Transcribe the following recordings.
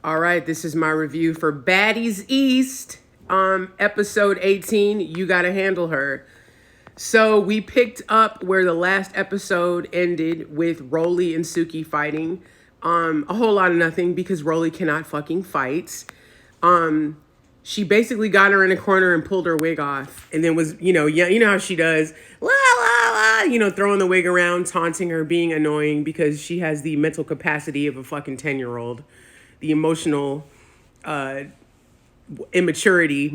All right, this is my review for Baddies East, episode 18. You gotta handle her. So we picked up where the last episode ended with Rolly and Suki fighting. A whole lot of nothing because Rolly cannot fucking fight. She basically got her in a corner and pulled her wig off, and then was you know how she does, la la la, throwing the wig around, taunting her, being annoying because she has the mental capacity of a fucking 10-year-old, the emotional maturity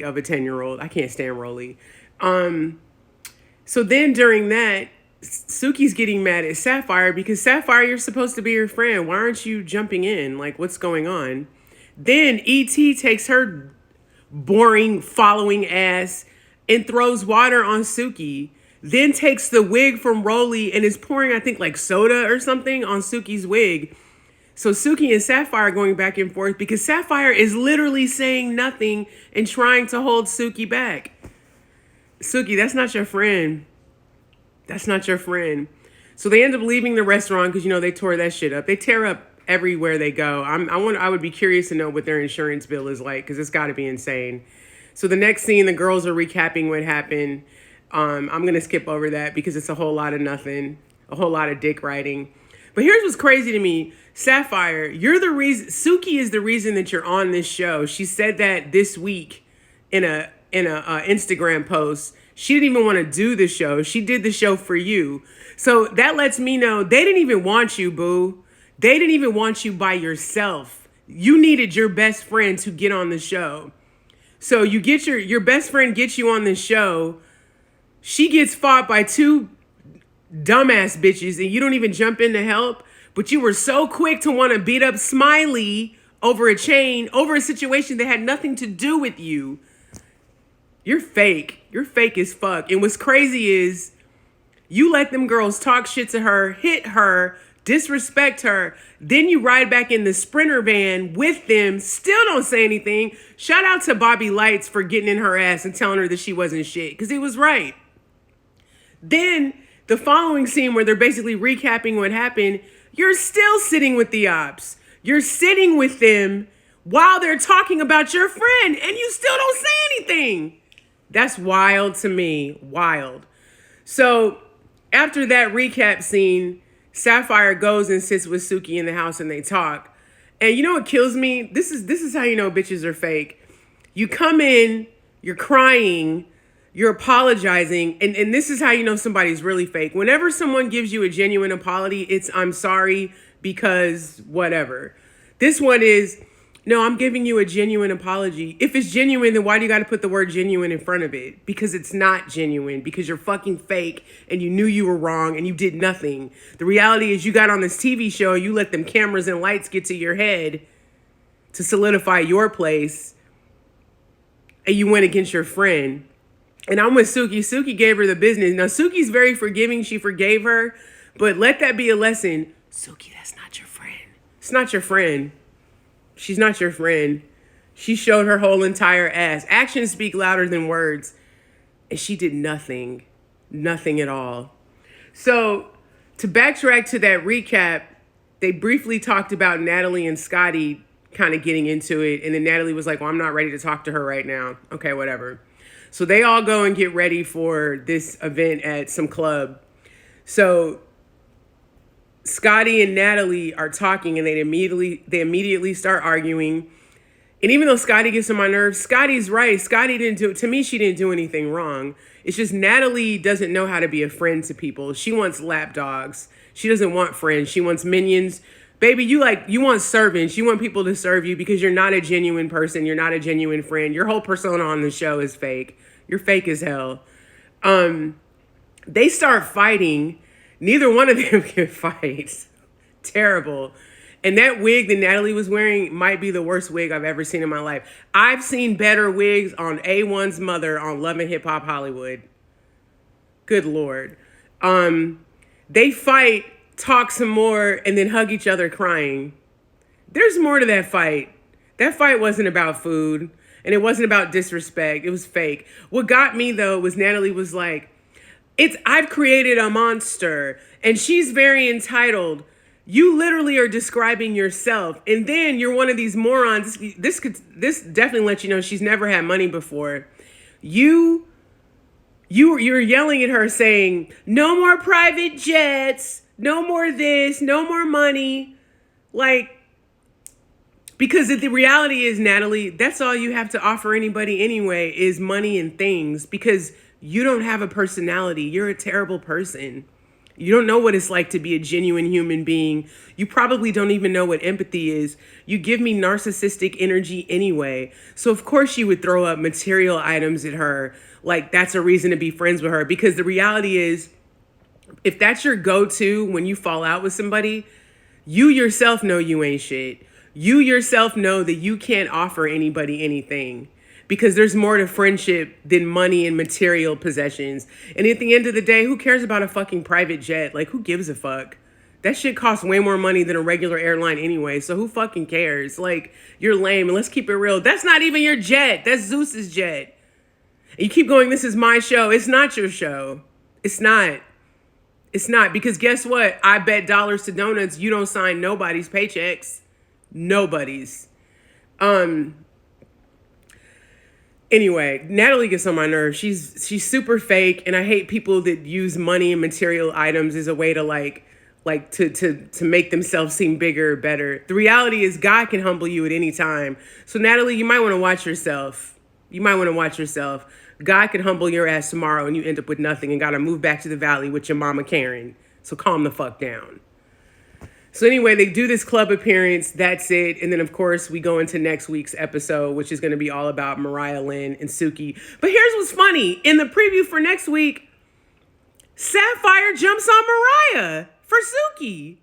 of a 10-year-old. I can't stand Rolly. So then during that, Suki's getting mad at Sapphire because Sapphire, you're supposed to be her friend. Why aren't you jumping in? Like, what's going on? Then E.T. takes her boring following ass and throws water on Suki. Then takes the wig from Rolly and is pouring, I think, like soda or something on Suki's wig. So Suki and Sapphire are going back and forth because Sapphire is literally saying nothing and trying to hold Suki back. Suki, that's not your friend. That's not your friend. So they end up leaving the restaurant because, they tore that shit up. They tear up everywhere they go. I would be curious to know what their insurance bill is like because it's got to be insane. So the next scene, the girls are recapping what happened. I'm going to skip over that because it's a whole lot of nothing, a whole lot of dick riding. But here's what's crazy to me. Sapphire, you're the reason. Suki is the reason that you're on this show. She said that this week in a Instagram post. She didn't even want to do the show. She did the show for you. So that lets me know they didn't even want you, boo. They didn't even want you by yourself. You needed your best friend to get on the show. So you get your best friend gets you on the show. She gets fought by two dumbass bitches and you don't even jump in to help. But you were so quick to want to beat up Smiley over a situation that had nothing to do with you. You're fake. You're fake as fuck. And what's crazy is you let them girls talk shit to her, hit her, disrespect her. Then you ride back in the Sprinter van with them, still don't say anything. Shout out to Bobby Lights for getting in her ass and telling her that she wasn't shit, because he was right. Then the following scene where they're basically recapping what happened, you're still sitting with the ops. You're sitting with them while they're talking about your friend and you still don't say anything. That's wild to me. Wild. So after that recap scene, Sapphire goes and sits with Suki in the house and they talk. And you know what kills me? This is how you know bitches are fake. You come in, you're crying, you're apologizing, and this is how you know somebody's really fake. Whenever someone gives you a genuine apology, it's I'm sorry because whatever. This one is, no, I'm giving you a genuine apology. If it's genuine, then why do you got to put the word genuine in front of it? Because it's not genuine, because you're fucking fake and you knew you were wrong and you did nothing. The reality is you got on this TV show, you let them cameras and lights get to your head to solidify your place, and you went against your friend. And I'm with Suki. Suki gave her the business. Now, Suki's very forgiving. She forgave her, but let that be a lesson. Suki, that's not your friend. It's not your friend. She's not your friend. She showed her whole entire ass. Actions speak louder than words. And she did nothing. Nothing at all. So to backtrack to that recap, they briefly talked about Natalie and Scotty kind of getting into it. And then Natalie was like, well, I'm not ready to talk to her right now. Okay, whatever. So they all go and get ready for this event at some club. So Scotty and Natalie are talking and they immediately start arguing. And even though Scotty gets on my nerves, Scotty's right. Scotty to me, she didn't do anything wrong. It's just Natalie doesn't know how to be a friend to people. She wants lapdogs. She doesn't want friends. She wants minions. Baby, you want servants. You want people to serve you because you're not a genuine person. You're not a genuine friend. Your whole persona on the show is fake. You're fake as hell. They start fighting. Neither one of them can fight. Terrible. And that wig that Natalie was wearing might be the worst wig I've ever seen in my life. I've seen better wigs on A1's mother on Love and Hip Hop Hollywood. Good Lord. They fight, talk some more, and then hug each other crying. There's more to that fight. That fight wasn't about food, and it wasn't about disrespect. It was fake. What got me, though, was Natalie was like, I've created a monster, and she's very entitled. You literally are describing yourself, and then you're one of these morons. This definitely lets you know she's never had money before. You you're yelling at her saying, "No more private jets, no more this, no more money." Like, because the reality is, Natalie, that's all you have to offer anybody anyway is money and things, because you don't have a personality. You're a terrible person. You don't know what it's like to be a genuine human being. You probably don't even know what empathy is. You give me narcissistic energy anyway. So of course you would throw up material items at her. Like that's a reason to be friends with her. Because the reality is, if that's your go-to when you fall out with somebody, you yourself know you ain't shit. You yourself know that you can't offer anybody anything, because there's more to friendship than money and material possessions. And at the end of the day, who cares about a fucking private jet? Like, who gives a fuck? That shit costs way more money than a regular airline anyway. So who fucking cares? Like, you're lame. And let's keep it real. That's not even your jet. That's Zeus's jet. And you keep going, this is my show. It's not your show. It's not. It's not. Because guess what? I bet dollars to donuts you don't sign nobody's paychecks. Nobody's. Anyway, Natalie gets on my nerves. She's super fake, and I hate people that use money and material items as a way to to make themselves seem bigger or better. The reality is God can humble you at any time. So Natalie, you might want to watch yourself. You might want to watch yourself. God could humble your ass tomorrow and you end up with nothing and got to move back to the valley with your mama Karen. So calm the fuck down. So anyway, they do this club appearance. That's it. And then, of course, we go into next week's episode, which is going to be all about Mariah Lynn and Suki. But here's what's funny. In the preview for next week, Sapphire jumps on Mariah for Suki.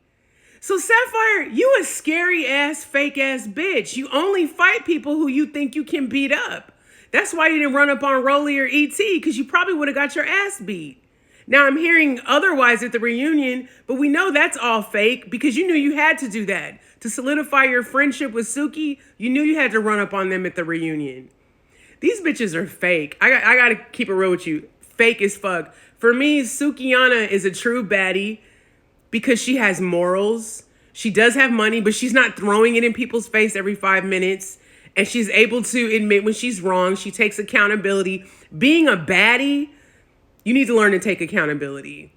So Sapphire, you a scary ass, fake ass bitch. You only fight people who you think you can beat up. That's why you didn't run up on Rolly or E.T., because you probably would have got your ass beat. Now, I'm hearing otherwise at the reunion, but we know that's all fake, because you knew you had to do that. To solidify your friendship with Suki, you knew you had to run up on them at the reunion. These bitches are fake. I got to keep it real with you. Fake as fuck. For me, Sukiana is a true baddie because she has morals. She does have money, but she's not throwing it in people's face every 5 minutes. And she's able to admit when she's wrong. She takes accountability. Being a baddie, you need to learn to take accountability.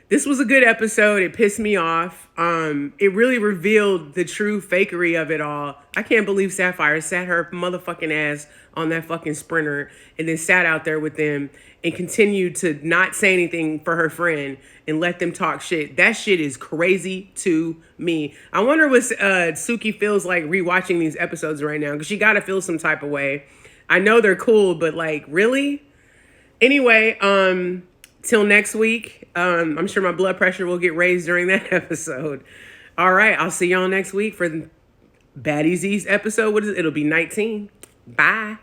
This was a good episode. It pissed me off. It really revealed the true fakery of it all. I can't believe Sapphire sat her motherfucking ass on that fucking Sprinter and then sat out there with them and continued to not say anything for her friend and let them talk shit. That shit is crazy to me. I wonder what Suki feels like rewatching these episodes right now, because she got to feel some type of way. I know they're cool, but like, really? Anyway, till next week. I'm sure my blood pressure will get raised during that episode. All right, I'll see y'all next week for the Baddies East episode. What is it? It'll be 19. Bye.